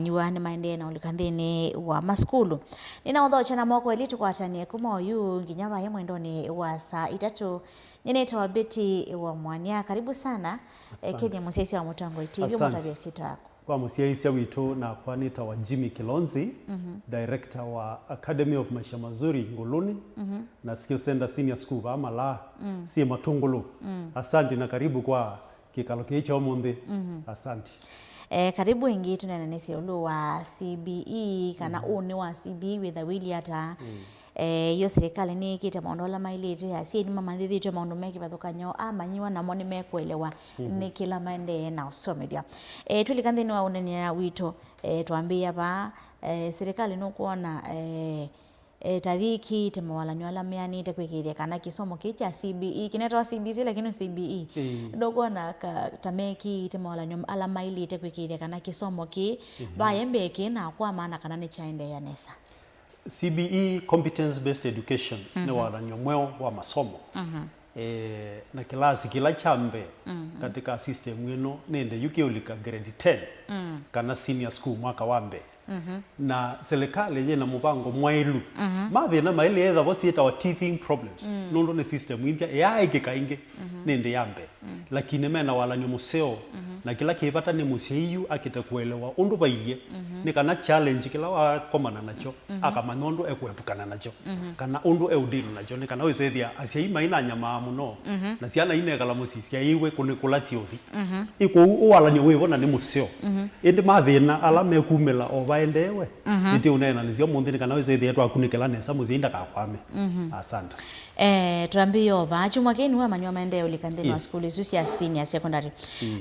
Nyuani maende na ulikanthini wa maskulu. Nina udhocha na mwako elitu kwa atanie kuma yu nginyama hemo ndoni wa saa itatu. Nyeneta wa Beti wa Mwania. Karibu sana. Kenya Musiaisi wa Mutango TV. Mwatadia sito yako. Kwa Musiaisi ya wito na kwa nita wa Jimmy Kilonzi, Director wa Academy of Maisha Mazuri Nguluni, na Skill Center Senior School ama la si Matungulu. Asante na karibu kwa kikalo kicho omundi. Asante. Karibu ingi tunananisi ulu wa CBE kana uni wa CBE with a wili ata yo serikali ni kita maondola mailite ya si ni mama ndithi tu maondo meki bathukanyo amanyiwa na moni mekuelewa ni kila maende na usomedia tulikanthi ni wa unania wito tuambia ba serikali no kuona tathiki temawalani wala miani tekwikithia kana kisomo kicha CBE kinetwa CBC lakini CBE dogo na tameki temawalani ala maili tekwikithia kana kisomo ki bayembe ki na kwa maana kana ni chainde ya nesa CBE competence based education ni wala nyomweo wa masomo na kilasi kila chambe katika system wino nende yuke ulika grade 10 kana senior school mwaka wambe na serikali na mubango mwailu mathi na maili etha bosieta wa teething problems nondo ne system impya ya ikikainge nende yambe lakini mena wala nyomuseo na kila kibata ni museiyu akitakuelewa undu baiye ni kana challenge kila wa komana nacho akamanondo ekuepukana nacho kana undu eudilu nacho ni kana wesethia asiaima ina nyama muno na siana ine kala musisi yaiwe kunikula siothi iko wala ni webona ni museo indi mathina ala mekumela obaendewe iti unena nizio munthi kana wesethia twakunikela nesa muzinda kakwame asante tuambio bachu mwakeni wa manywa maende ulikanthini wa school isusi ya senior secondary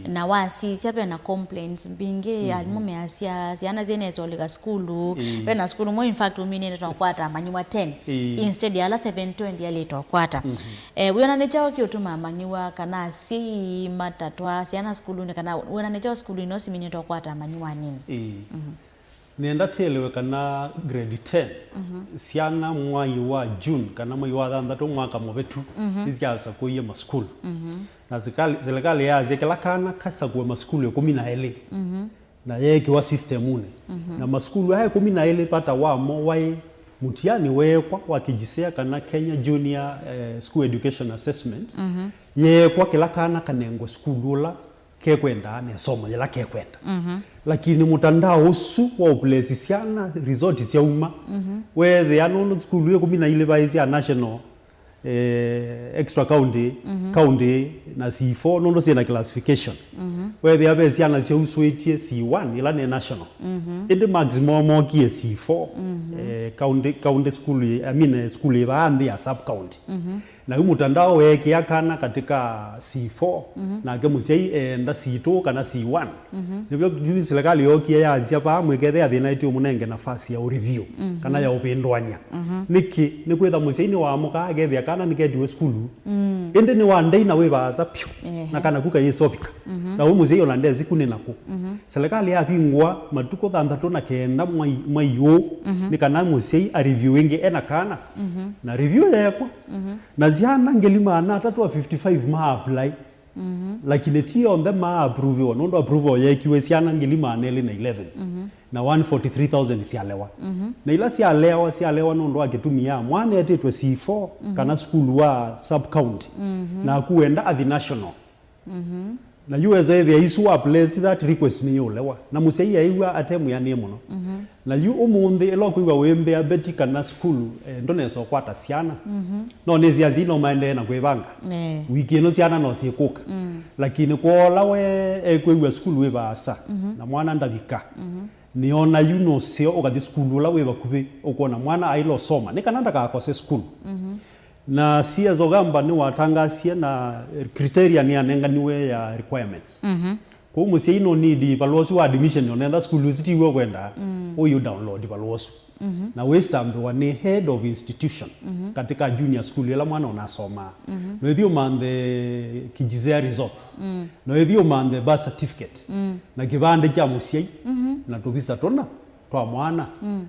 na wasi siape na complaints binge alimume asia siana zenezo ulika school pena school mo in fact umine twakwata manywa 10 instead ya ala 720 ya leto kwata wena nechao kiutuma manywa kana si matatwa siana school ne kana wena nechao school ino si minyo twakwata manywa nini nenda telewe kana grade 10 siana mwai wa June kana mwai wa thanthatu mwaka mubetu isiasa kuiye ma school na serikali ya kila kana kasa kwa ma school ya 12 na yeki wa system une na ma school haya 12 pata wamo wai mutiani wekwa wakijisea kana Kenya Junior School Education Assessment yekwa kila kana kanengwe school ula kekwenda ne somo yala kekwenda lakini mutandao usu wa place siana resort sia uma whether anono school yo 12 baisi ya national extra county county na C4 nondo sina classification whether yabe siana sia uswetie C1 ila ne national indi maximum mo kie C4 county school I mean school baandi ya sub county na mutandao weke yakana katika C4 na kemusiai enda C2 kana C1 nibyo juu serikali yokie ya azia pa mwekethe athina itio munenge nafasi ya review kana ya upendwanya niki nikwetha musiai wa muka agethe kana nikediwe school ende ni wandei na webaza pyo na kana kuka yesopika na musiai olandezi kunenako serikali ya bingwa matuko thanthatu na kenda mwayo ni kana musiai a reviewing ena kana na review yakwa na ziana ngelima na tatu wa 55 ma apply lakini ti on them ma approve nondo approve yekiwe siana ngelima anele na 11 na 143,000 sialewa na ila sialewa nondo akitumia mwana etetwe C4 kana school wa sub county na kuenda at the national na USA there is a place that request ni yolewa na musei aiwa atemu ya nemuno na yu umundi elokwiwa wembe abeti kana school ndoneso kwata siana no nezi azino maende na kwebanga wiki no siana no sikuka lakini kola we kwewa school we basa na mwana ndabika niona yuno sio okathi school la we bakubi okona mwana ailo soma nikananda ka akose school na sia zogamba ni watangasia na criteria ni anenganiwe ya requirements kwa musi no need balosu wa admission on that school city we kwenda you download balosu na westambe wa ni head of institution katika junior school ila mwana unasoma no ethio mande kijizea results no ethio mande birth certificate na kibande cha musi na tubisa tona twa mwana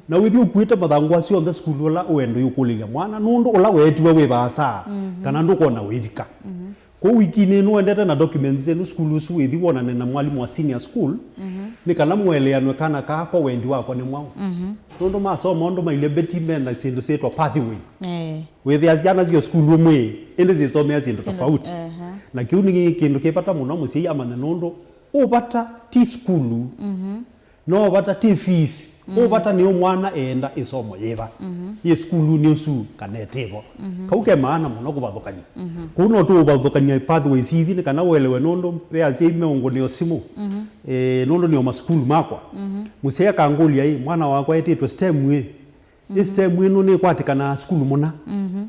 na withi ukuite mathangwa cio the school ola wendo yukulilia mwana nundu ola wetiwe we basa kana ndu kona withika ko wiki ni no endete na documents enu school usu withi wonane na mwalimu wa senior school ni kana mweleanwe kana kako wendi wako ni mwao ndo masomo ndo maile betiment na sindu setwa pathway withi aziana zio school umwe ende zisomea zindu tofauti na kiuni kindu kipata muno musi amana nondo ubata ti school no bata ti fees ubata ni mwana enda isomo yeba ye school ni usu kanetebo kauke maana muno kubathukania kuno tu ubathukania pathways hivi ni kana welewe nondo we azime ngo ni osimu nondo ni o school makwa musia kangulia hii mwana wako etitwe STEM we STEM no ni kwatikana school muna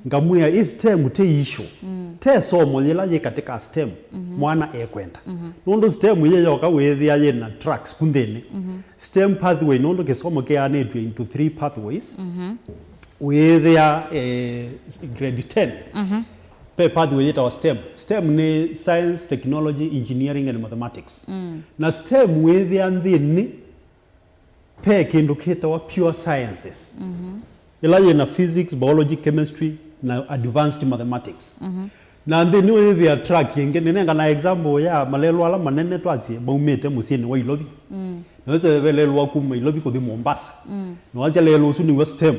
ngamuya STEM te issue te somo yela ye katika STEM mwana ekwenda nondo STEM ye yoka wethia ye na tracks kundene STEM pathway nondo kisomo ke anetwe into 3 pathways wethia grade 10 pe pathway yeta wa STEM ni science technology engineering and mathematics na STEM wethia nthini pe kindu kita wa pure sciences ila ye na physics biology chemistry na advanced mathematics na nthini wethia track yenge nenga na example ya malelo ala manene twasi baumete musini wa Ilobi na weze velelo kuma Ilobi ko di Mombasa no wacha lelo usu ni STEM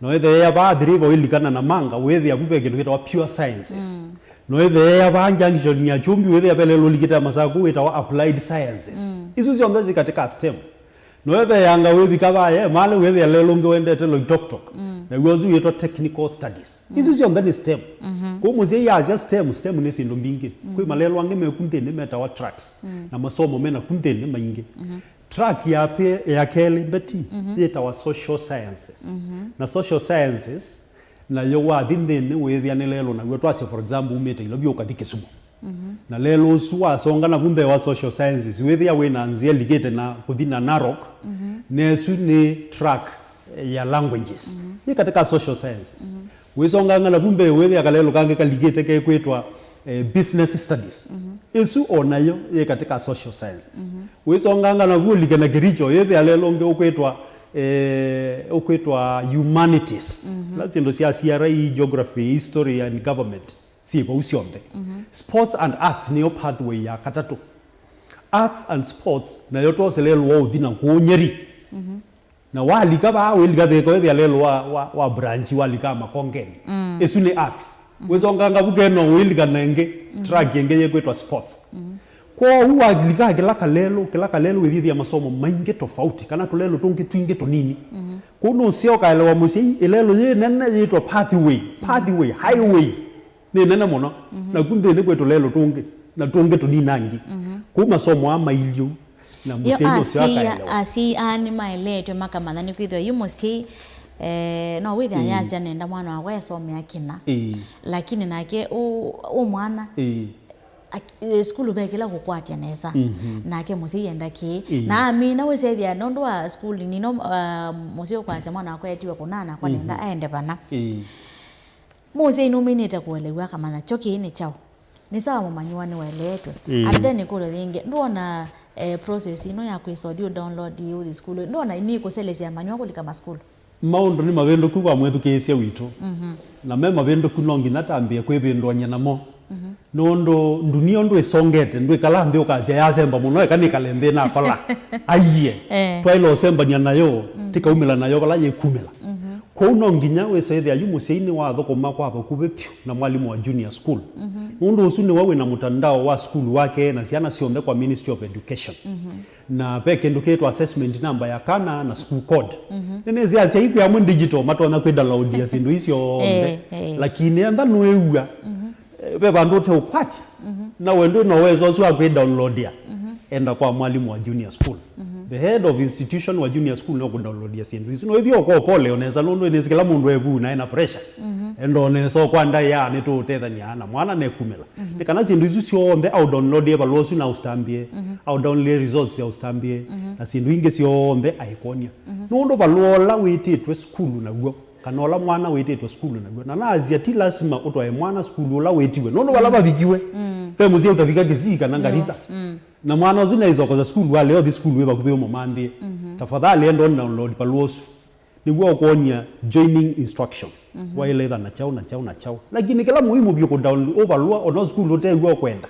no wethe ya ba drivo ilikana na manga wethia kube kindu kita wa pure sciences no wethe ya ba junction ya chumbi wethe ya velelo likita masaku eta wa applied sciences isu zionga zikatika STEM no wethe yanga wethi kabaye male wethe lelo ngwendete lo doctor na wozu yeto technical studies isu zionga ni STEM ko muzi ya STEM ni sindu mbingi kwi malelo ange mekunde ni meta wa tracks na masomo mena kunde ni maingi track ya pe ya keli beti yeta wa social sciences na social sciences na yo wa dinde ni wethi anelelo na wetu ase for example umete Ilobi ukadike sumo na lelo suwa songa na vumbe wa social sciences wethi ya we na anzia ligete na kudina Narok nesu ni track ya languages ni katika social sciences wesonga ngala vumbe wethi akalelo kange kaligete ke kwetwa business studies isu onayo ye katika social sciences wesonga ngala vulike na giricho yethi alelo nge okwetwa humanities lazindo sia CRE geography history and government sipo usionde sports and arts niyo pathway ya katatu arts and sports na yoto selelo wa udina kuonyeri na walika ba welika theko yethi alelo wa branch walika makongeni isu ni arts wezonga ngabukeno welika nenge track yenge yekwetwa sports kwa huwa kila kalelo wethi ya masomo mainge tofauti kana tulelo tungi twinge tonini kuno sio kaelewa musi ilelo ye nene yitwa pathway highway ni nene mono na kunde ne kweto lelo tungi na tunge toninangi ku masomo ama ilio na musi no sio kaelewa asi ani maeleto makamanani kwithwa yumosi no wethi anyasya nenda mwana wa yasome akina lakini nake o mwana school bekela kukwatia nesa nake musi yenda ki na amina wesethia nondo wa school nino musi okwase mwana akwa etiwe kunana kwa nenda aende bana musi inominate kuelewa kama na choki ni chao ni sawa mumanyuani weletwe and then ikolo thinge ndona process ino ya kwisodio download you school ndona ini kuselesia manywa kulika ma school maundo ni mavendo ku kwa mwethu kesia witu na me mavendo kunongi natambia kwebendo nyanamo nondo dunia ndo esongete ndo ikala ndio kazi ya semba muno ekanikale nde na kola ayiye twailo semba nayo tikaumila nayo kola yekumila ko unonginya wesethe ayu museini wa thokoma kwa bakubepyo na mwalimu wa junior school nondo usuni wawe na mtandao wa school wake na siana siombe kwa Ministry of Education na peke ndo keto assessment number ya kana na school code nene zia iku ya mu digital matona kwenda download ya sindu isio lakini anda noeua beba ndote ukwati na wendo no wezo so agwe download ya enda kwa mwalimu wa junior school the head of institution wa junior school no ku download ya sindu isu no ithio ko pole oneza londo inezikala mundu ebu na ina pressure endo ne so kwanda ya ne to tethania na mwana ne kumela kana sindu isu sio onde au download ya balosu na ustambie au download results ya ustambie na sindu inge sio onde aikonia nondo balola wititwe school na gwo kanola mwana wetete school na nazia ti lazima utwae mwana school la wetiwe nono wala babikiwe pe muzie utafika kizika na ngariza na mwana zina hizo kwa school wale o the school we bakubeo momande tafadhali endo download palosu niguo kuonia joining instructions waile na chao lakini kila muhimu byo down overlua ono school utegwa kwenda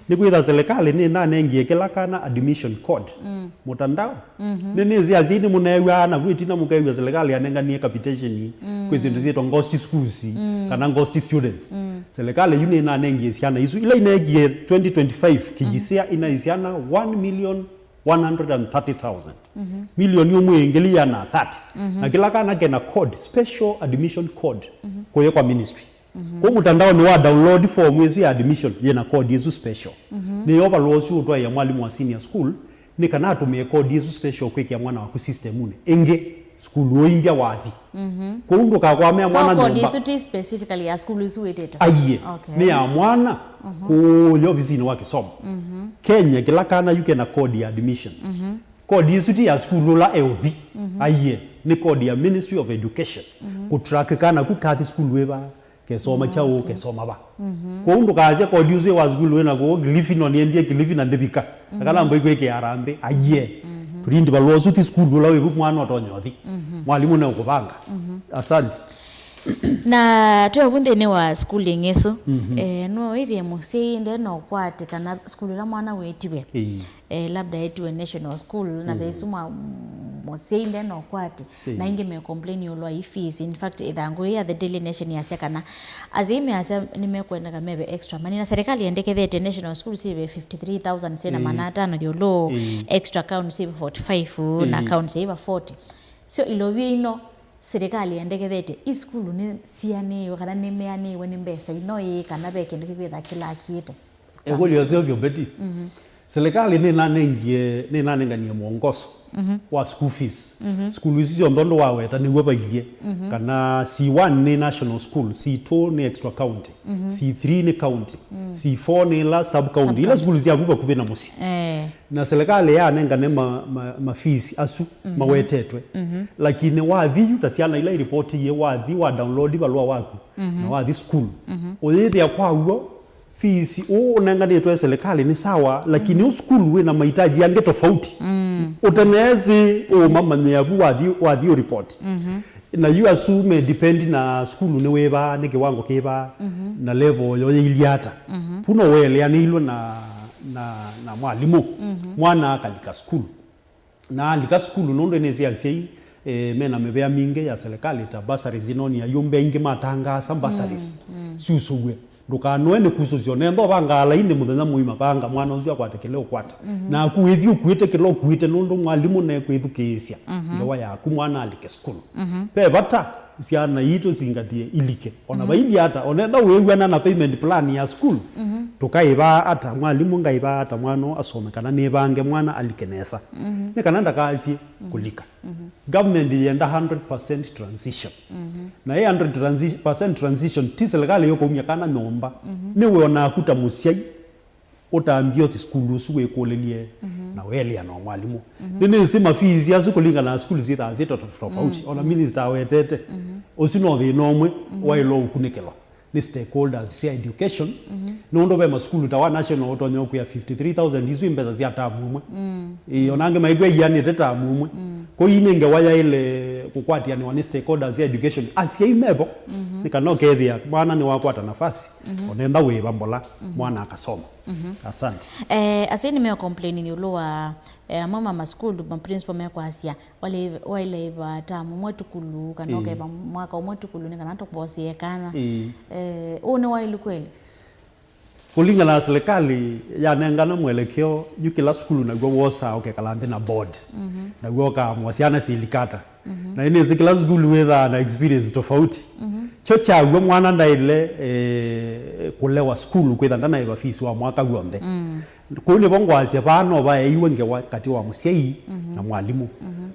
niguo serikali ni nanengie kila kana admission code mutandao nini ziazini munewa na vitina mukaiwa serikali anengania capitation kwezindu zito ghost schools kana ghost students serikali yune nanengie siana isu ile inegie 2025 kijisia inaisiana 1,130,000 milioni umwengelia na 30 na kila kana kena code special admission code kwa ministry kwa mtandao ni wa download form yesu ya admission yena code yesu special ni overload su utwa ya mwalimu wa senior school ni kana atumie code yesu special kwa mwana wa ku system une enge school oimbia wathi kwa ndo ka kwa mwana so ndo code yesu specifically ya school yesu weteta aye ni ya mwana ku yo bizini wake somo Kenya kila kana yuke na code ya admission code yesu ya school la EOV aye ni code ya Ministry of Education ku track kana ku kati school weba kesoma chao kesoma ba ko ndo kaje code yesu wa school wena go living on endie living and debika akala mbo ikweke arambe aye print balosu ti school la webu mwana otonyothi mwalimu na ukubanga asante na tuwe kunde wa schooling yesu no hivi musi nde no kwate kana school la mwana wetiwe labda etiwe national school na zaisuma musi nde no kwate na inge me complain yolwa fees in fact idhango ya the Daily Nation ya kana azime asa nimekwenda kama maybe extra money na serikali endekethete national school sibe 53,000 sena manata na yolo extra account sibe 45 na account sibe 40 so ilowie ino serikali endekethete iskulu ni siane kana nemeane wene mbesa inoye kana beke ndikwetha kila kiete egoli yose obyo beti serikali ni nanengania mwongozo wa school fees school fees ndondo waweta ni webailie kana C1 ni national school C2 ni extra county C3 ni county C4 ni la sub county ila school zia kuba kubena musi na serikali ya nengane ma fees asu mawetetwe lakini wathi utasiana ila report ye wathi wa download balwa wako na wathi school oyethi akwa uo fees unanganetwe serikali ni sawa lakini school we na mahitaji yange tofauti utanezi mama ni abu wathi report na you assume depend na school ni weba ni kiwango kiba na level yo iliata puno wele anilo na mwalimu mwana akalika school na alika school nondo nezi alsei mena mebea minge ya serikali ta basari zinoni ya yumbe ingi matanga some basaris susuwe ndukanwene kusocio nendo bangala inde muthenya muima banga mwana ucio akwatekele ukwata na kuithi ukuitekele ukuite nundu mwalimu ne kwithukisia ndowa yaku mwana alike school pe bata siana yito singatie ilike ona baili hata onenda wewe na payment plan ya school tukaiba hata mwalimu ngaiba hata mwana asome kana ne bange mwana alikenesa ne kana ndakazi kulika government yenda 100% transition na 100% transition tiselekale yoko umyakana nomba ne wona kuta musiai otambio ti school suwe kolelie na wele ya no mwalimu nene sima fees ya kulinga na school zita tofauti ona minister wetete osino the nomwe wa ilo ukunekelwa ni stakeholders cia education nondo be school ta wa national otonyo ku ya 53,000 izu imbeza zia tamumwe onange maigwe yani teta mumwe ko inenge waya ile kukwatia ni wa stakeholders cia education asia imebo nikanokethia bwana ni wakwata nafasi onenda weba mbola mwana akasoma asante asini me complain ni ulowa mama ma school ma principal me kwa asia wale ba tamu mwetu kulu kanoke ba mwaka mwetu kulu ni kana to bosi kana one wale kweli kulingana na serikali yanengana mwelekeo yukila skulu na gwo wosa kalambe na board na gwo ka mwasiana silikata na ine zikila skulu wetha na experience tofauti chocha gwo mwana ndaile kulewa skulu kwetha ndana iba fees wa mwaka gwonde kune bongwasia bano ba yiwe ngewa kati wa musiai na mwalimu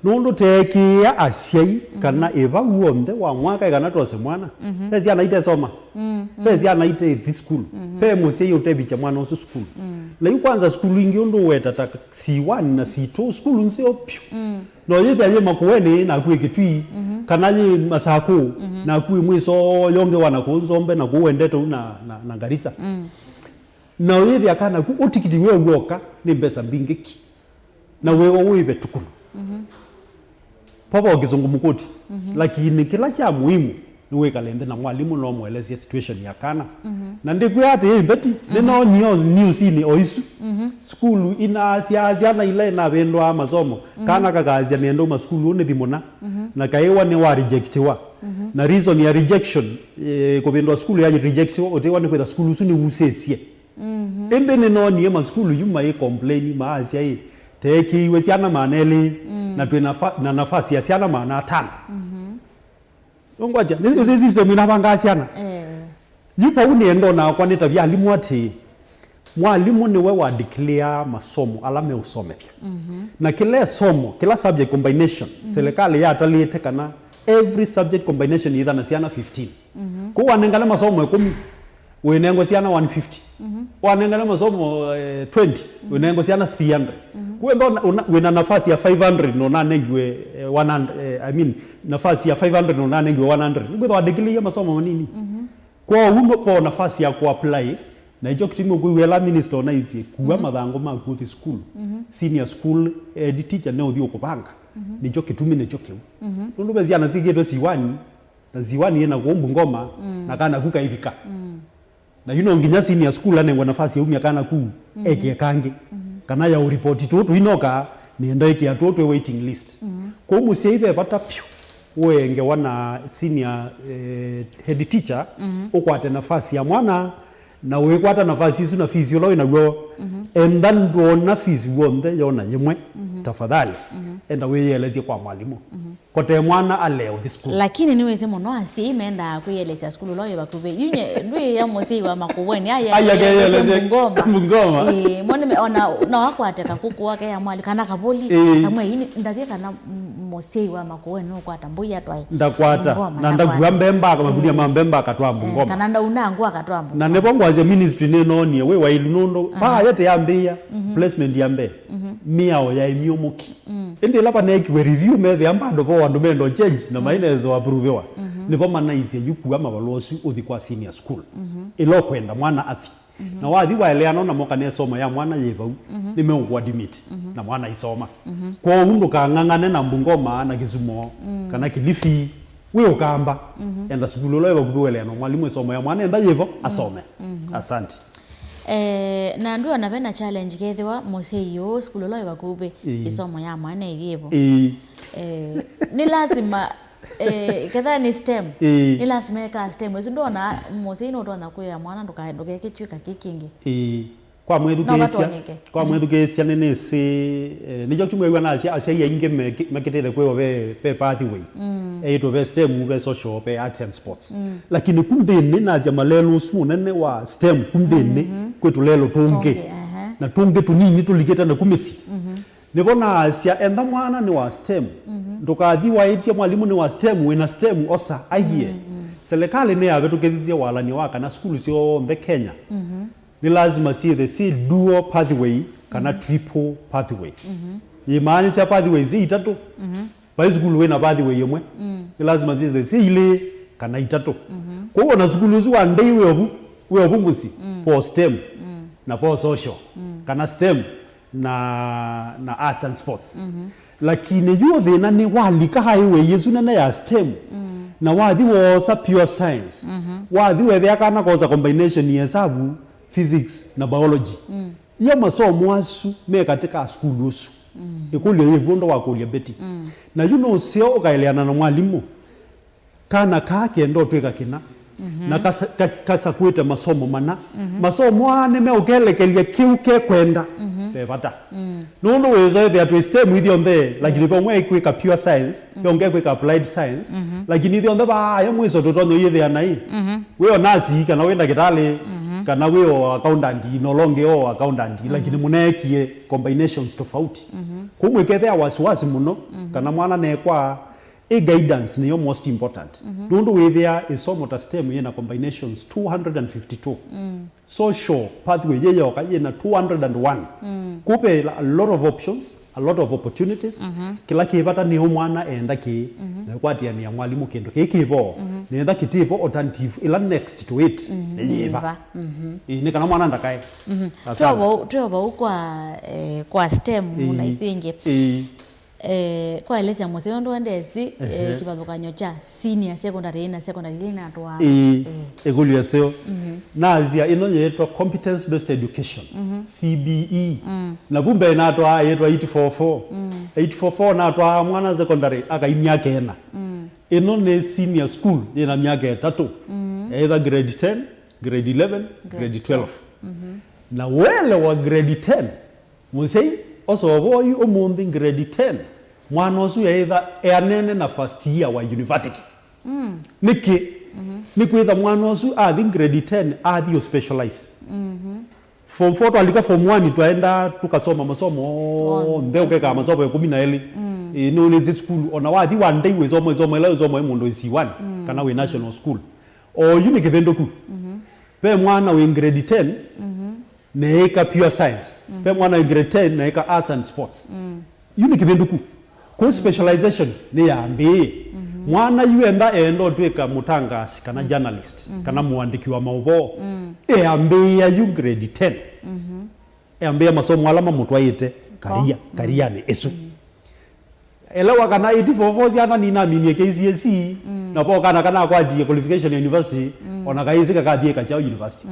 nondo tekia asiai kana eba gwonde wa mwaka kana tose mwana pezi anaite soma pezi anaite this school pe musiai utebicha mwana osu school na yu kwanza school ingi ndo weta ta C1 na C2 school nsio pyu no yete aye makuene na kuwe kitui kana ye masako na kuwe mwiso yonge wana kunzombe na kuwende to na Garissa na yete akana ku otikiti we woka ni mbesa mbingeki na wewe wibe tukulu popo kizungumkuti lakini kila cha muhimu niwe kalende na mwalimu no mweleze situation ya kana na ndikuya ate mbeti nino news ni oisu skulu ina asia na ile na bendwa masomo kana kagazia nendo ma skulu ne thimona na kaiwa ne wa rejectiwa na reason ya rejection ko bendwa skulu ya rejection otewa ne kwenda skulu suni usesie embe nino ni ma skulu yuma e complain ma asia e teki we siana maneli na twena na nafasi ya siana mana 5 ngwaja nisi system inapanga siana yupo unendo na kwa neta vya alimu ati mwalimu ni wewe declare masomo alame usomethia na kila somo kila subject combination serikali ya atalete kana every subject combination either na siana 15 kwa wanengala masomo 10 wenengo siana 150 wanengala masomo 20 wenengo siana 300 kwa ndo wena nafasi ya 500 no na nengiwe 100 nafasi ya 500 no na nengiwe 100 ngwe wa declare masomo nini kwa uno po nafasi ya kuapply na hicho kitimo kuwela minister na isi kuwa mathango ma kuthi school senior school head teacher ne uthio kupanga nicho kitumi nicho kiu ndu bezia na sigeto siwani na ziwani ena kuombu ngoma na kana kuka ivika na nginya senior school anengwa nafasi ya umia kana ku eke kangi kana ya report tutu inoka nienda eke atoto waiting list kwa museive pata pyo wenge wana senior head teacher ukwate nafasi ya mwana na wekwata nafasi isu na fees yolo inagwo and then dona fees wonde yona yemwe tafadhali enda weyeleze kwa mwalimu kote mwana aleo the school lakini niweze mono asi imeenda kuyeleza school loyo bakube yunye ndwi ya mosi wa makubweni ayeleze ngoma mwone ona na wako ateka kuku wake ya mwali kana kaboli kamwe ini ndavye kana mosi wa makubweni uko atambuya twai ndakwata na ndagwa mbemba kama kudia mambemba akatwa ngoma kana ndaunangu akatwa na nebongo as a ministry neno ni we wa ilunondo ba yete yambia placement yambe miao ya imiomuki ende lapa neki we review me the ambado bo wandu mendo change na mainezo approvewa nipo manaisi yuku ama balosi uthi kwa senior school ilo kwenda mwana athi na wathi wa ele anona moka ne soma ya mwana yebau nimeugwa dimit na mwana isoma kwa hundu kangangane na Bungoma na Kisumu kana Kilifi we ukamba enda school lo bakuwele no mwalimu soma ya mwana enda yevo asome asante na ndio anapenda challenge kethiwa moseyo school lo bakube isomo ya mwana ivivo ni lazima kadha ni STEM ni lazima ka STEM wewe ndio na moseyo ndo na kuya mwana ndoka kichuka kikingi kwa mwethukesia nene si nijo kimwe na asia yinge makitele kwewa be pathway to be STEM be social be arts and sports lakini kundeni naja malelo smu nene wa STEM kundeni kwetu lelo tunge na tunge tunini tuligeta na kumisi nibona asia enda mwana ni wa STEM ndokathi wa etia mwalimu ni wa STEM wena STEM osa aye serikali ne abetu kethithia walani waka na school sio the Kenya ni lazima si dual pathway kana triple pathway imani sia pathway zi itatu ba school we na pathway yemwe ni lazima si ile kana itatu kwa hiyo na school zu one day we obumusi for STEM na for social kana STEM na arts and sports lakini yuo thina ni walika highway yesu na ya STEM na wathi wosa pure science wathi wethe kana kosa combination ya hesabu physics na biology iyo masomo asu me katika school usu ikulio yevundo wakulia beti na you sio ukaeleana na mwalimu kana kake ndo tweka kina na kasa kuita masomo mana masomo ane me ukelekelia kiuke kwenda bebata no weza they are STEM with on there lakini kwa mwe kweka pure science yonge kweka applied science lakini ndio ndo ba ya mwiso totonyo yethe anai wewe nasi kana wenda kitale kana wewe accountant no longe o accountant lakini munekie combinations tofauti kumwe kethea wasiwasi muno kana mwana nekwa guidance niyo most important nundu withia isomo ta STEM yena combinations 252 social pathway yeyoka yena 201 kupe a lot of options a lot of opportunities kila kibata ni mwana enda ki kwatia ni mwalimu kendo kikibo nenda kitipo alternative ila next to it yiba ni kana mwana ndakae tuwa kwa STEM unaisinge kwa eleza mose ndo ndesi kibabukanyo cha senior secondary na secondary lina twa egulu yaseo nazia ino yetwa competence based education CBE na kumbe na twa yetwa 844 na twa mwana secondary aka imyaka ena ino ne senior school ina myaka etatu either grade 10 grade 11 grade 12 na wele wa grade 10 musei osoboyi omundi grade 10 mwana osu either eanene na first year wa university niki nikwitha mwana osu athi grade 10 athi specialize form 4 twalika form 1 twaenda tukasoma masomo ndeuke kama masomo ya 12 ino ni school ona wathi one day wezomo ila mundu isi 1 kana we national school o yuni kibendoku pe mwana we grade 10 neeka pure science pe mwana we grade 10 neeka arts and sports yuni kibendoku ko specialization ni yambi mwana yuenda endo tweka mutangasi kana journalist kana muandiki wa maubo yambi ya you grade 10 yambi ya masomo alama mutwaite karia ni esu elewa kana 844 yana nina mini KCSE na po kana kwa die qualification university ona kaizika kadhie ka chao university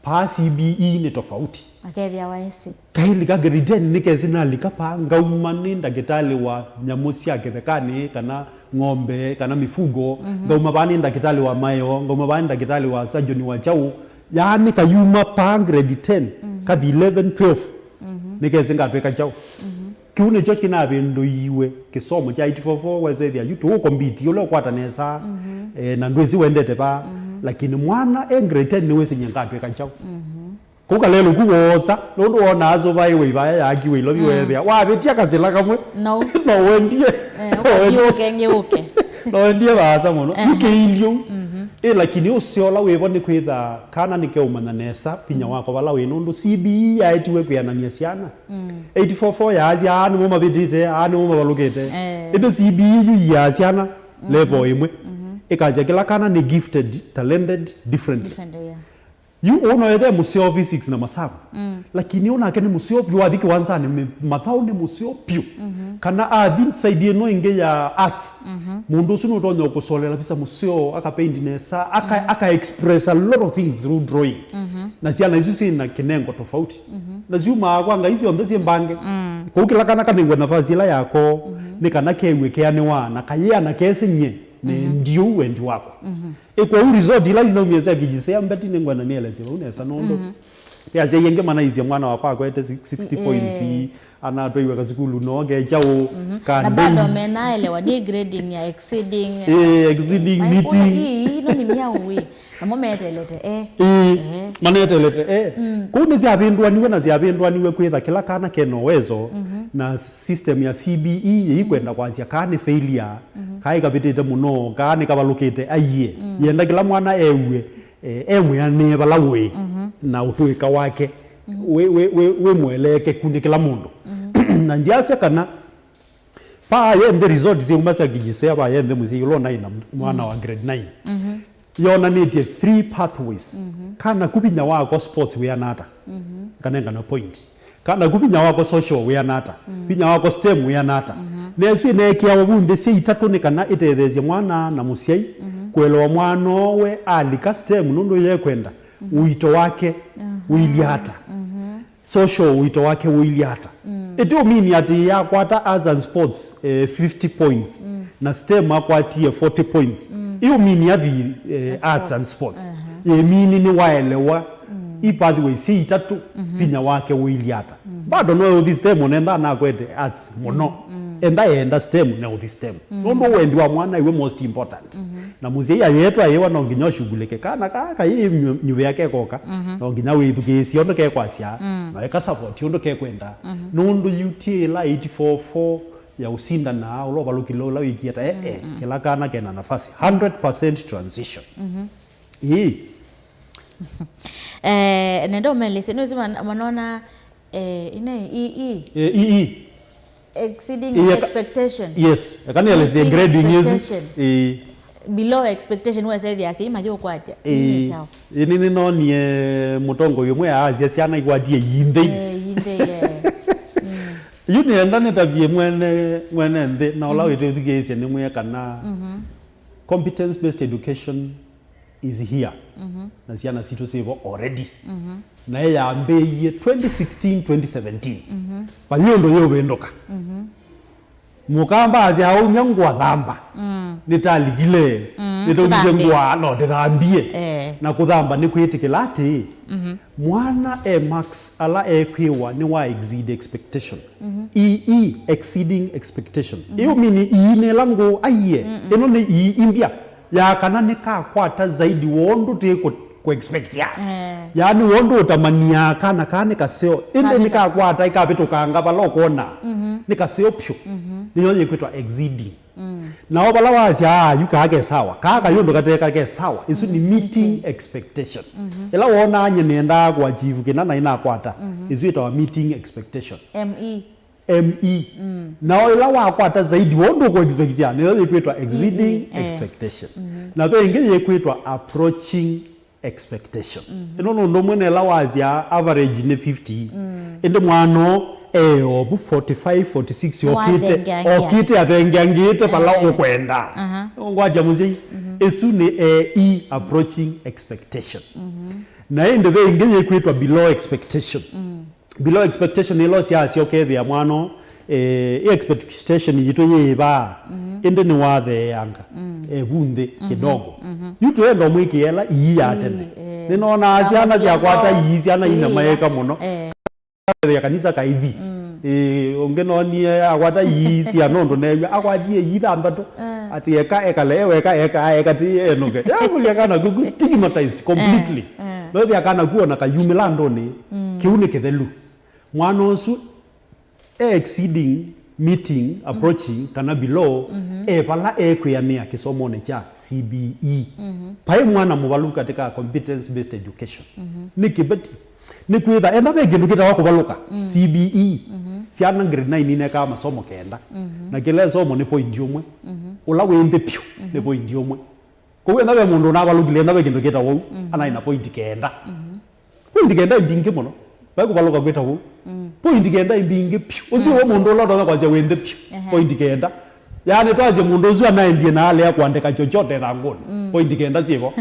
pa CBE ni tofauti akethia waesi kaili ka grade 10 nikezi na likapa ngaumani ndagitali wa nyamusi akethekani kana ng'ombe kana mifugo ngauma bani ndagitali wa mayo ngauma bani ndagitali wa surgeon wa chao yani kayuma pa grade 10 ka 11 12 nikezi ngatweka chao kiune chochi na bendo iwe kisomo cha 844 wezethia yutu compete yolo kwatanesa na ndwezi wendete pa lakini mwana grade 10 niwe sinyangatwe kanchao kuka lelo kuwoza londo ona azo vai we baya yaki we lobi wethia wa betia kazela kamwe no wendie ngeuke no wendie baza muno ukilio lakini usiola webone kwitha kana nikeumana nesa pinya wako bala we nundu CBE yaitiwe kwianania ciana 844 yazia ani muma bidite ani muma balukete inde CBE yu ya ciana level imwe ikaja kila kana ni gifted talented differently you ono ethe museo physics na masabu lakini ona akene museo pyo athiki wanza ni mathao ni museo pyo kana athi side no inge ya arts mundu sunu tonyo kusolela bisa museo aka paint nesa aka express a lot of things through drawing na ciana isu sina kinengo tofauti na ziuma kwanga ici onthe ciembange kukila kana kanengwe nafasi ila yako ni kana kewe keane wana kayea na kesinye ne ndio wendi wako kwa result ila zina umyeza kijisea mbeti nengwa na nieleze unesa nondo ya zeyenge mana izia mwana wako akwete 60 points anatoiwe ka skulu noge chao na bado menaelewa ni grading ya exceeding meeting ino ni miawi na mometelete manetelete kuni ziabindwaniwe na ziabindwaniwe kwitha kila kana keno wezo na system ya CBE yikwenda kwanzia kane failure kai kapitete muno kane kabalukite aiye yenda kila mwana ewe emwe ane balawe na utuika wake we mweleke kuni kila mundu na njase kana pa yende result ziumasa kijisea pa yende muzi yolo 9 mwana wa grade 9 yona netie 3 pathways kana kupinya wako sports we anata kanenga no point kana kupinya wako social we anata pinya wako STEM we anata nesu nekia wabunde se itatu ne kana itethezia mwana na musiai kwelewa mwana we alika STEM nundo yekwenda uito wake wiliata social uito wake wiliata ito mini ati ya kwata arts and sports 50 points na STEM akwati 40 points iyo mini ya arts and sports mini ni waelewa ipathway si itatu pinya wake wiliata bado no this STEM nenda na kwete arts mono enda STEM no this STEM nondo wendi wa mwana iwe most important na muzia yetu ayewa no nginya shughulike kana kaka hii nyuve yake koka no nginya withuke ciondo ke kwacia na eka support yondo ke kwenda nondo utila 844 ya usinda na ulo balukilo la wikieta kila kana kena nafasi 100% transition nendo melise no zima manona ine exceeding expectation yes akani eleze grading yesu below expectation we say there sima jo kwaje ini nonie mutongo yomwe azia ciana igwadie yimbe yuni enda netavie mwene nthi na ola wite thugeisia ni mwe kana competence based education is here na ciana citu civo already na yambiie 2016 2017 panyondo yo wendoka mukamba azi hau nyangwa thamba nitaligile nitogije ngwa no ndithambie na kuthamba ni kwitikila ati mwana max ala kwiwa ni wa exceed expectation exceeding expectation iyo mini ine lango aiye ino ni imbia ya kana ni ka kwata zaidi wondu te ku expect ya yani wondu utamania kana kaseo inde ni ka kwata ikapituka ngaba lokona ni kaseo pyo niyo yekwitwa exceeding na obala wazi yukage sawa kaka yondo kateka ke sawa isu ni meeting expectation ela wona anye nenda kwa achieve kinana ina kwata isu itawa meeting expectation ME na ela wakwata zaidi wondo ko expect ya niyo yekwitwa exceeding expectation na to inge yekwitwa approaching expectation ino ndo mwene ela wazi average ni 50 ende mwano obu 45 46 okite atengangite pala okwenda ngwaja muzi esu ni approaching expectation na ende be ingeye kwitwa below expectation below expectation ilo siasio kethia mwano expectation yito yeba ende ni wathe yanga bunde kidogo yuto endo mwikiela iya tene ninaona asiana cia kwata isiana ina maeka muno ya kanisa kaithi ongenonie agwata yisi anondo ne agwajie yitha mbato ati eka ti enoge ya kulia kana gugu stigmatized completely no ya kana kuona kayumila ndoni kiune kethelu mwana osu exceeding meeting approaching kana below pala kwiyamia kisomo ne cha CBE pai mwana mubaluka katika competence based education nikibeti nikwitha enda be gindu kita wako baluka CBE ciana grade 9 ine ka masomo kenda na kile somo ni point yomwe ula wende pyo ni point yomwe ko enda be mundu na balukile enda be gindu kita wo ana ina point kenda point kenda imbinge muno ba ko baluka kweta wo point kenda imbinge pyo uzi wo mundu lo ndo kwa wende pyo point kenda yani twaje mundu uzi anaendie na ale ya kuandika chochote na ngoni point kenda zivo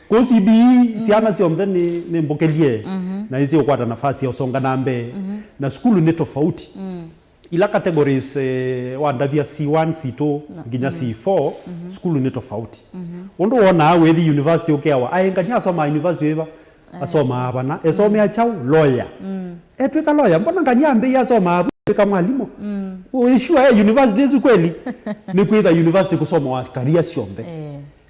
ko CBE ciana ciombe ni mbokelie na hizi ukwata nafasi ya usonga nambe na skulu ni tofauti ila categories wandabia C1 C2 nginya C4 skulu ni tofauti undu wona wethi university ukewa aengania asoma university eva asoma abana esome achau lawyer etweka lawyer mbona ngania mbe asoma kama mwalimu uishua university kweli ni kuitha university kusoma wa career siombe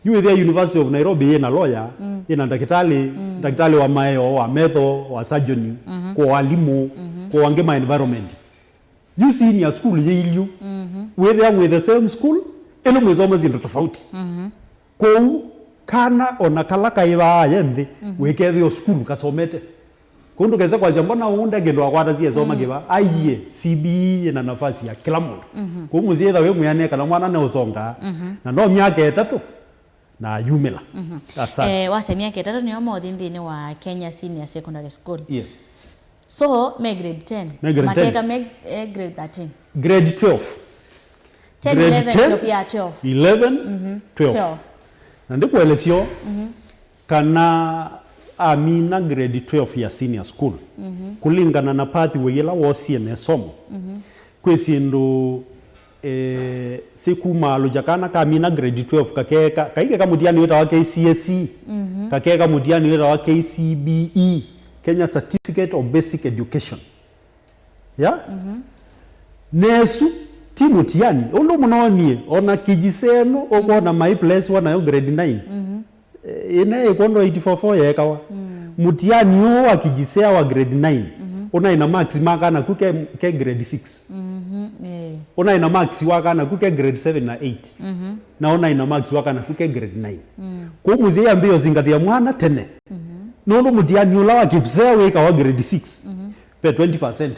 you the University of Nairobi ina lawyer ina daktari wa mayo wa metho wa surgery kwa walimu kwa wangema environment you see in your school yilu with the same school eno mwezoma zindu tofauti kwa kana ona kalaka iba yende wekethio school kasomete kundu keza kwa mbona unda gendo akwata zie soma giba aiye CBE ina nafasi ya kila mtu kwa muzietha we muyane kana mwana ne usonga na no myaka 3 na yumela asante wasemia ketatu ni omo thini wa Kenya Senior Secondary School yes so me grade 10 mateka grade 13 grade 12 10 11 12 11 12 na ndipo elesio kana amina grade 12 ya senior school kulingana na pathway ila wosie ne somo kwesindu siku malu jakana kamina grade 12 kakeka kaike kamutiani weta wa KCSE kakeka mutiani weta wa KCBE Kenya Certificate of Basic Education ya nesu timutiani ondo munonie ona kijiseno okona my place wana yo grade 9 ina ekondo 844 yekawa mutiani yo akijisea wa grade 9 ona ina max makana kuke grade 6 ona ina max wakana kuke grade 7 na 8 na ona ina max wakana kuke grade 9 ko muzia mbio zingatia mwana tene nondo mutiani ula wakipsea weka wa grade 6 pe 20%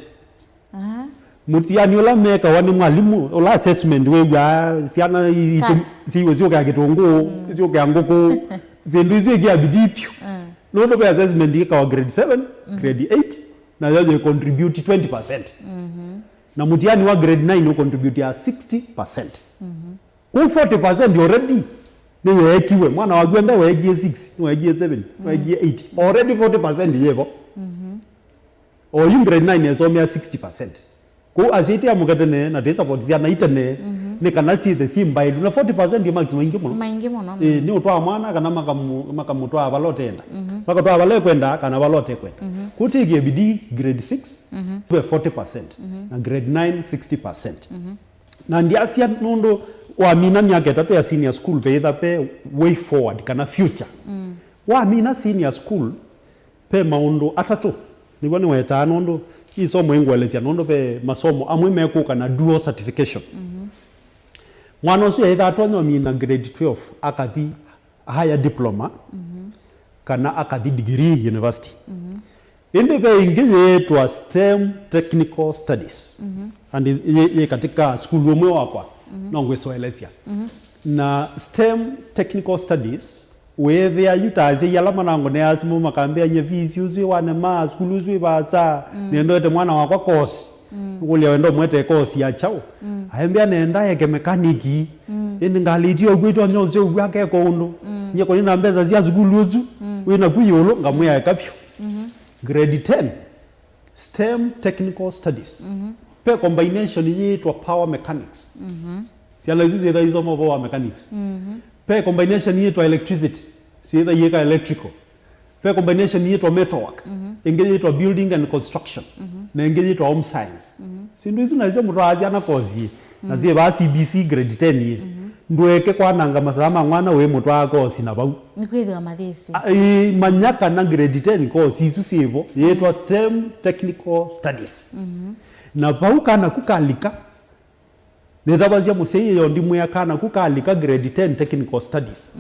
mutiani ula meka wani mwalimu ula assessment wewa siana siwe kya kitungu sio kya ngoko zindu zwe kya bidipyo nondo pe assessment ika wa grade 7 grade 8 na yaje contribute 20% na mtihani wa grade 9 ucontribute ya 60%. Ku 40% already ni yekiwe mwana wa gwenda wejie 6 wejie 7 wejie 8 already 40% yevo. O yu grade 9 esomea 60%. Ku asiti ya mukatene na support sia na itene ni kana si the sim by na 40% ya maximum maingi muno ni utwa mwana kana makamutwa abalotenda makatwa abale kwenda kana balote kwenda kutige bidi grade 6 be 40% na grade 9 60%. Na ndiasia nundo wa mina myaka 3 ya senior school pe either pe way forward kana future wa mina senior school pe maundo atatu nibone weta nondo isomo ingwelezia nondo pe masomo amwe mekuka na dual certification. Mwana usu either atonyo mina grade 12 akathi higher diploma kana akathi degree university. Indi pe ingi yetwa STEM technical studies and ye katika school umwe wakwa nongwe soelezia na STEM technical studies whether yutaze yalama nango ne asimu makambia nye visi uzwe wane ma school uzwe baza nendo ete mwana wakwa course kulia wendo mwete course ya chao aembia nenda yeke mekaniki indi ngaliti ogwito nyonse ogwake ko undo nye ko nina mbeza zia school uzu wina kuyolo ngamwe ya kapyo. Grade 10 STEM technical studies pe combination yitwa power mechanics siala hizo either hizo power mechanics pe combination yitwa electricity si either yeka electrical pe combination yitwa metalwork engine yitwa building and construction na engine yitwa home science sindu hizo na hizo murazi ana kozi na zie ba CBC grade 10 ye ndweke kwananga masama mwana we mutwa kozi na bau nikwithwa mathisi manyaka na grade 10 kozi isu sivo yitwa STEM technical studies na bau kana kukalika netabazia museye yo ndimu ya kana kukalika grade 10 technical studies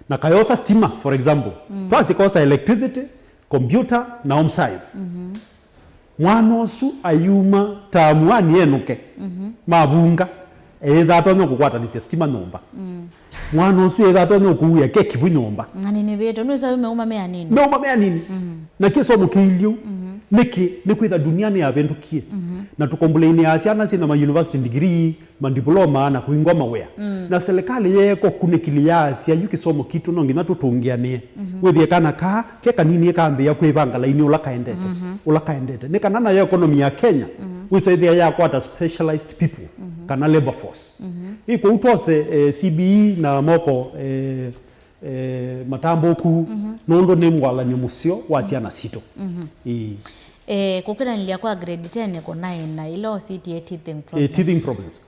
na kayosa stima for example twasi kosa electricity computer na home science mwana osu ayuma tamuani yenuke mabunga either tonyo kukwata ni stima nyumba mwana osu either tonyo kuya keki bu nyumba ngani ni beto nusa umeuma mea nini na kiso mukilio niki nikwitha duniani yavendukie na tukomplaini asiana sina ma university degree ma diploma na kuingwa mawea na serikali yeko kunikilia asia yukisomo kitu no ngina tutungianie withie kana ka keka nini kambia kwivanga laini ulakaendete ni kana na economy ya Kenya wisaithia ya kwata specialized people kana labor force iko utose CBE na moko matamboku nondo nemwala ni musio wasiana sito kukira kwa grade 10 ko 9 na ilo city teething problems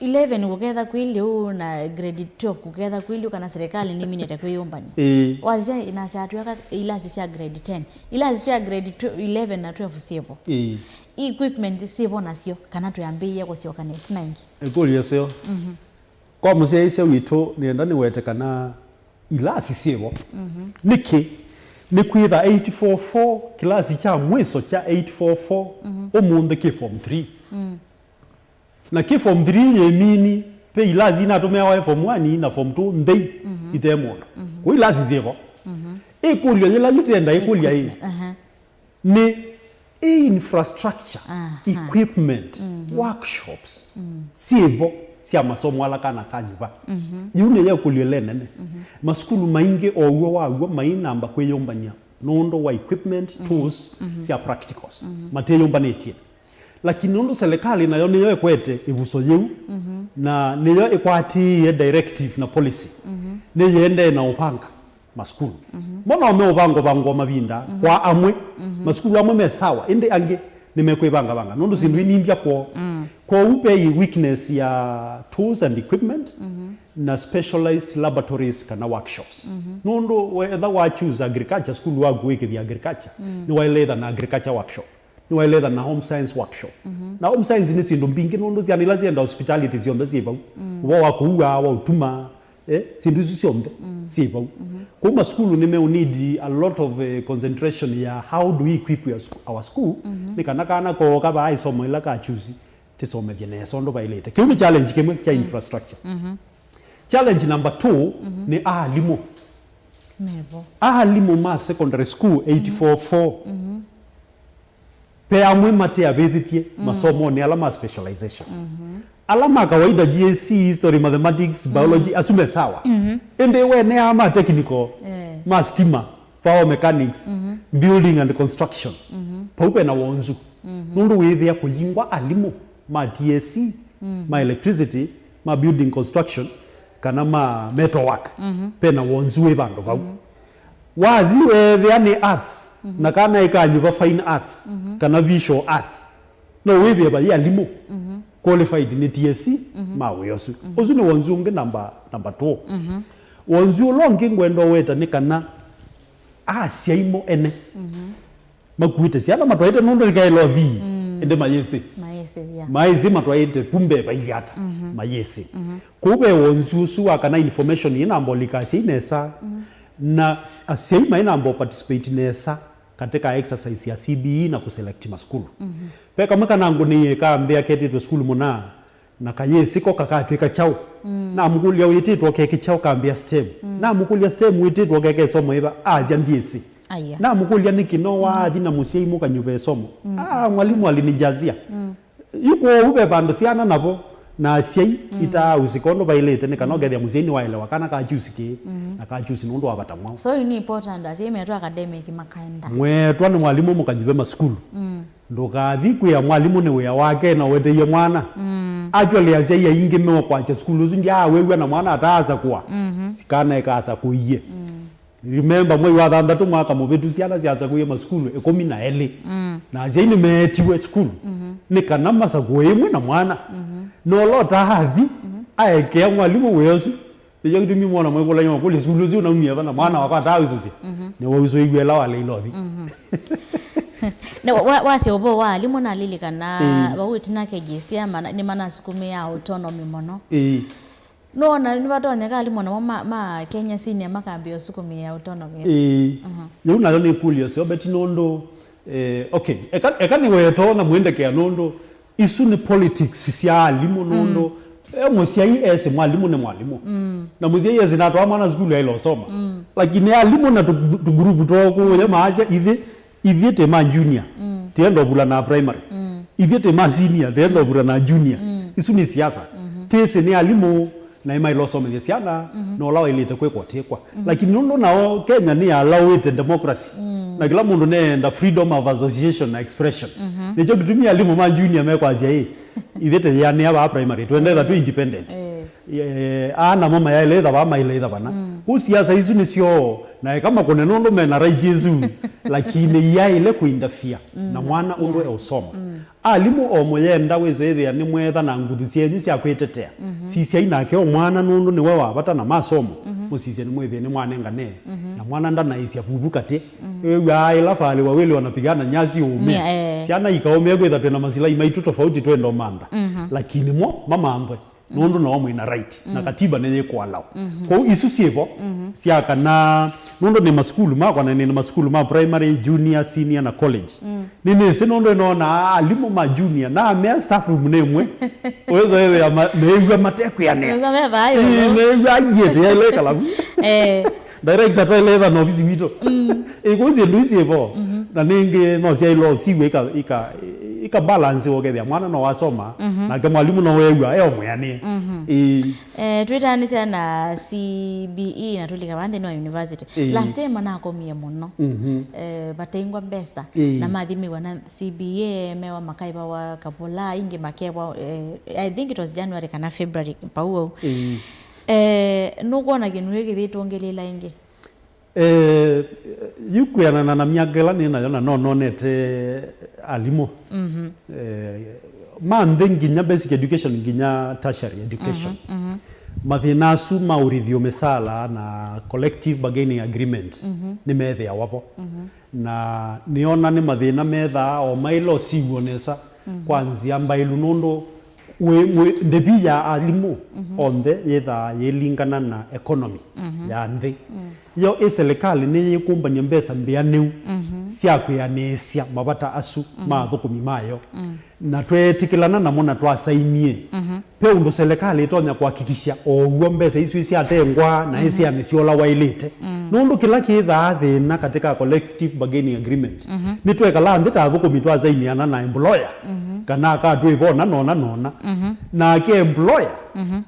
11 kuketha kwili u na grade 12 kuketha kwili kana serikali ni minete kwiyombani wazia inasatuaka ilasi sia grade 10 ilasi sia grade 11 na 12 sipo equipment sipo nasio kana tuyambie ko sio kana 9 ekoli yeseo kwa musee ise wito nienda ni wete kana ilasi sipo niki ni kwitha 844 kilasi cha mweso cha 844 omunde ki form 3 na ki form 3 yemini pe ilazi na tumea wa form 1 na form 2 ndei itemono ko ilazi zivo ekulyo yela yutenda ekulya hii ni infrastructure equipment workshops sivo sia masomo ala kana kanyiba yune ya kulyolenene maskulu mainge owo wawo mainamba kweyombania nondo wa equipment tools sia practicals mateyombanetie lakini nondo serikali nayo niyo ekwete ibuso yeu na niyo ekwati directive na policy niyende na upanga maskulu mbona umeobango bango mabinda kwa amwe maskulu amwe mesawa inde ange nimekwebanga nondo sindu inimbya kwa upe weakness ya tools and equipment na specialized laboratories kana workshops nondo whether wa choose agriculture school wa gweke the agriculture ni wa leather na agriculture workshop ni wa leather na home science workshop na home science ni sindu mbingi nondo ziani lazienda hospitality zionda ziba wa kuua wa utuma sindu siombe siba kuma school need a lot of concentration ya how do we equip our school nikana kana ko kaba isomo ila ka choose tisome vyene sondo bailete kiumi challenge kimwe kia infrastructure challenge number 2 ni limo ma secondary school 844 pe amwe mate abethithie masomo ni alama specialization alama kawaida GSC history mathematics biology asume sawa ende we ne ama technical mastima power mechanics building and construction paupe na wonzu nundu withia kuyingwa alimu ma TSC ma electricity ma building construction kana ma metal work pe na wonzu we bandu bau wathi wethia ni arts na kana ikanyuva fine arts kana visual arts no withia ba ya alimu qualified ni TSC ma weyosu ozu ni wonzu nge number 2 wonzu longi ngwendo weta ni kana siaimo ene makuite siana matwaite nundu likailo vi ende mayese maezi matwaite pumbe baigata mayese kube wonzu suwa kana information inambo likasi inesa na asiaima inambo participate nesa katika exercise ya CBE na kuselect ma school peka maka nangu ni kaambia ketito school muna na kayesi ko kakatwika chao na mukulia wititwo keke chao kaambia STEM na mukulia STEM wititwo keke somo iba azia ndiesi na mukulia nikino wathi na musiai muka nyube somo mwalimu alinijazia yuko ube bando siana nabo na asiai ita usikondo bailete ne kanogethia musiai ni waelewa kana kachusike na kachusi nundu wabata mwao so ni important asiai metu academic makaenda mwetwa ni mwalimu mukanjibe ma school ndukathi kuya mwalimu ni wea wake na weteie mwana actually asiai ingi mewa kwacha school uzu ndia wewe na mwana ataza kwa sikana ikaza kuiye remember mwezi wa 6 mwaka mubetu siana siaza kuye ma school 12 na asiai ni metiwe school ni kana masako imwe na mwana no lota hathi aeke mwalimu weyosu iyo gitumi mwana mwe kula nyama kuli school uzu na umia bana mwana wakata uzuzi ni wauzo igwela wale ilovi na wasi obo walimu na lilikana bawutina kegesi ama ni mana sukumia autonomy mono no na ni batonya kali mono ma Kenya senior makambio sukumia autonomy yo nayo ni kulio so beti nondo okay eka ni weto na muende ke nondo isu ni politics sia alimu nondo musiai ese mwalimu ne mwalimu na musiai ese na twa mwana skulu ilo soma lakini alimu na tu group toko ya maaja ithi te ma junior tendo bula na primary ithi te ma senior tendo bula na junior isu ni siasa tese ni alimu na ima ilo soma siana no lawa ilete kwekwa tekwa lakini nondo nao Kenya ni allow it democracy na kila mundu nenda freedom of association na expression nicho kitumia alimu ma junior mekwa azia ithete ya ne aba primary twendeza tu independent ana mama ya ile ba ile bana ku siasa hizo ni sio na kama kuna nondo mena right Jesu lakini ya ile kuindafia na mwana undo e usoma alimu omoyenda weze ya ni mwetha na nguthu cienyu cia kwitetea sisi ina ke mwana nondo ni wewa bata na masomo musisi ni mwethe ni mwana ngane na mwana ndana isia bubuka te ya ila fali wawili wanapigana nyasi ume siana ikaomea gwetha tena masilai maitu tofauti twendo manda lakini mama ambwe nondo na wamwe na right na katiba nenye kwa lao kwa isu sievo siaka na nondo ni maskulu kwa na ni maskulu primary junior senior na college nini se nondo na alimu ma junior na me staff mnemwe owezo wewe ya mewa mateku ya ne mewa yete ya ile kala director to ile no visi wito ikozi nduisi evo na ninge no sia ilo siwe ika balance ogethia mwana no wasoma na ke mwalimu no wewa omweani Twitter ni sana CBE na tulika bande no university last time na akomie muno bateingwa besta na mathimi wana CBA mewa makaiba wa kapula ingi makewa I think it was January kana February pauo nuko na genu githitwo ngelila ingi yukwena na miagela ni na no nete alimo mande nginya basic education nginya tertiary education mathina su maurithio mesala na collective bargaining agreement ni methe ya wapo na niona ni mathina metha o mailo siwonesa kwanzia mbailu nondo ndebi ya alimu onde yetha yelingana na economy ya nthi yo serikali ni yikumbania mbesa mbia niu cia kwianisya mabata asu ma thukumi mayo na twetikilana namo na twasainie pe undu serikali itonya kuhakikisha oguo mbesa isu cia tengwa na isia nisiola wailite nundu kila kitha thina katika collective bargaining agreement ni twekala nthi ta thukumi twazainiana na employer kana ka twibona nona na ke employer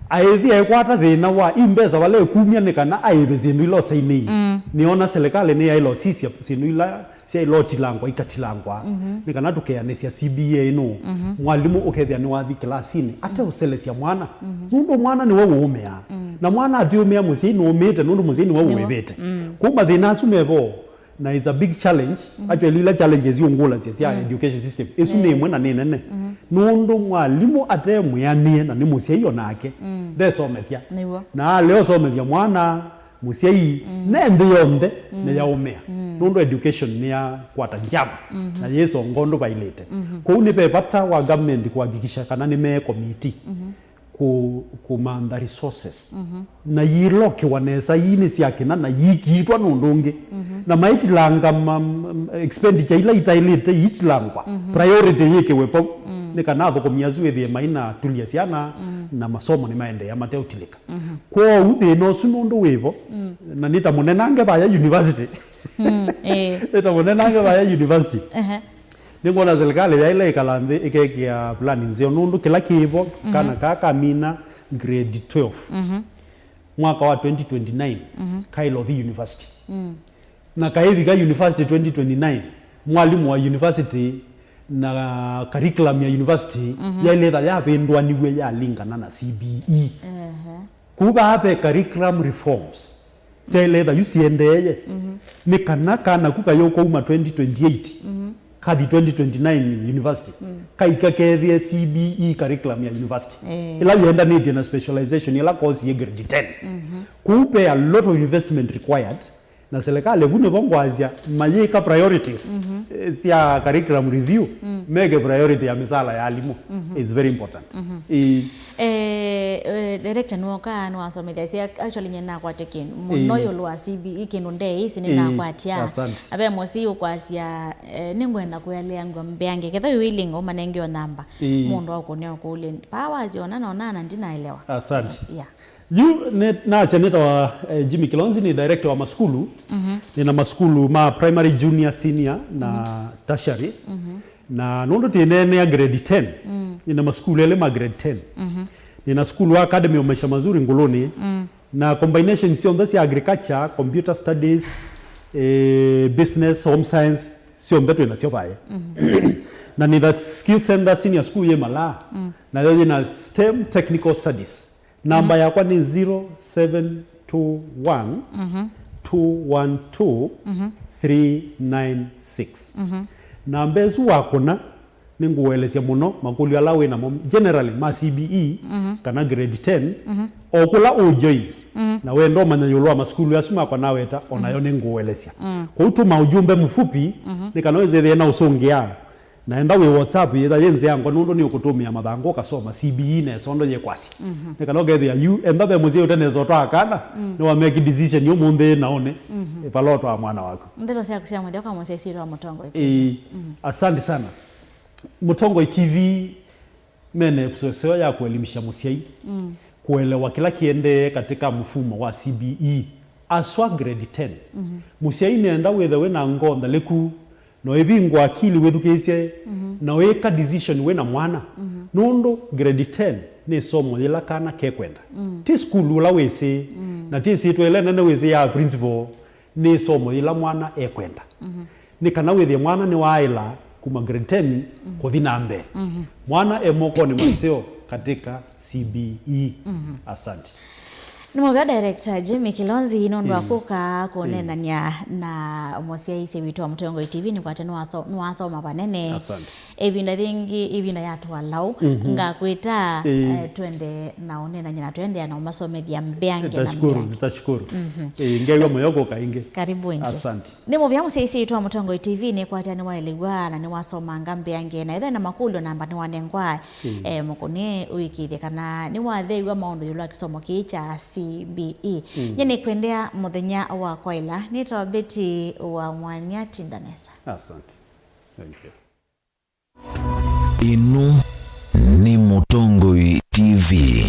aithia ikwata thina wa imbesa wale kumia ni kana aibe zindu ilo saini niona serikali ni yailo sisia sinu ila cia ilo tilangwa ikatilangwa ni kana tukeanesia CBA no mwalimu ukethia ni wathi klasini ate uselesia mwana nundu mwana ni wewe umea na mwana atiumea musini umete nundu musini wewe umebete kuma thina asu mebo na is a big challenge actually ila challenges yungula cia education system isu ni imwe na ni nene nundu mwalimu ate muyanie na ni musiai onake ndesomethia na leo somethia mwana musiai na nthi yonthe ni yaumea nundu education ni ya kwata njama na yeso ngondo bailete kou ni bebata wa government kuhakikisha kana ni me committee kumanda resources na yiloke wanesa yini siakina na yikitwa nundungi na maitilanga expenditure ila itailite yitilangwa priority yake wepo ni kana thukumia zuithie maina tulia ciana na masomo ni maende ya mateutilika kwa uthi no sunundu wivo na nita munenange baya university nita munenange baya university ningona serikali ya ile ikalambe ikekia plan nzio nundu kila kivo kana kaka mina grade 12 mwaka wa 2029 kailo the university na kaivi ka university 2029 mwalimu wa university na curriculum ya university ya ile ya pendwa niwe ya lingana na CBE kuba hape curriculum reforms sele da usiendeye ni kana kuka yoko uma 2028 kadi 2029 university kaika kethie CBE curriculum ya university ila yenda need na specialization ila course ye grade 10 kupe a lot of investment required na serikali vune bongwazia mayeka priorities sia curriculum review mega priority ya misala ya alimu is very important director nuoka no asomethia sia actually nyena kwate kinu munoyo lwa CBE kinu nde isi ni na kwatia abe mosi ukwasia ningwenda kuyalea ngwa mbeange ketho willing omanengio namba mundu akonea ko ule powers yona ndinaelewa asante na seneta wa Jimmy Kilonzi ni director wa maskulu nina maskulu ma primary junior senior na tertiary na nondo tinene ya grade 10 nina maskulu ele ma grade 10 nina skulu academy ya maisha mazuri Nguluni na combination sio ndasi agriculture computer studies business home science sio mbeto ina sio bae na ni that skill center senior school ye mala na yoje na STEM technical studies namba yakwa ni 0721 212 396 namba esu wakona ninguelezia muno makuli alawe na generally ma CBE kana grade 10 okula ujoin na we ndo manyolwa maskulu yasuma kwa naweta onayo ninguelezia kwa utuma ujumbe mfupi nikanaweze thena usongia naenda we WhatsApp yetha yenze yangu nundu ni ukutumia mathango kasoma CBE na sondo ye kwasi nikanogethia you enda be muzie utenezo twakana ni wa make decision yo munde naone paloto wa mwana wako ndero cia kusia mwe kwa mose siro wa Mutongo asante sana Mutongo TV mene kusoseo ya kuelimisha musiai kuelewa kila kiende katika mfumo wa CBE aswa grade 10 musiai nenda wethe we na ngonda leku no ebingwa akili wethukeise na weka decision we na mwana nundu grade 10 ni somo ila kana kekwenda ti skulu la wese na ti sitwele nene wese ya principal ni somo ila mwana ekwenda ni kana wethia mwana ni waila kuma grade 10 kuthi nambe mwana emoko ni masio katika CBE asante Nimwambia director Jimmy Kilonzi inondo akuka kuonenania na mosia ise witu wa Mutongoi TV ni kwa tenu waso mabanene. Asante. Ebinda thingi ibinda yatu walau ngakwita twende naonenanya na twende na umasomethia mbeange na mbeange. Nitashukuru. Ngeiwa moyoko kainge. Karibu inge. Asante. Nimwambia mosia ise witu wa Mutongoi TV ni kwa tenu waeligwa na ni wasoma ngambeange na ithe na makulo namba ni wanengwa mukune wikithia kana ni watheiwa maundu yula kisomo kicha CBE. Nyene kwendea muthenya wa kwaila nitwa Betty wa Mwania Tindanesa. Asante. Thank you. Inu ni Mutongoi TV.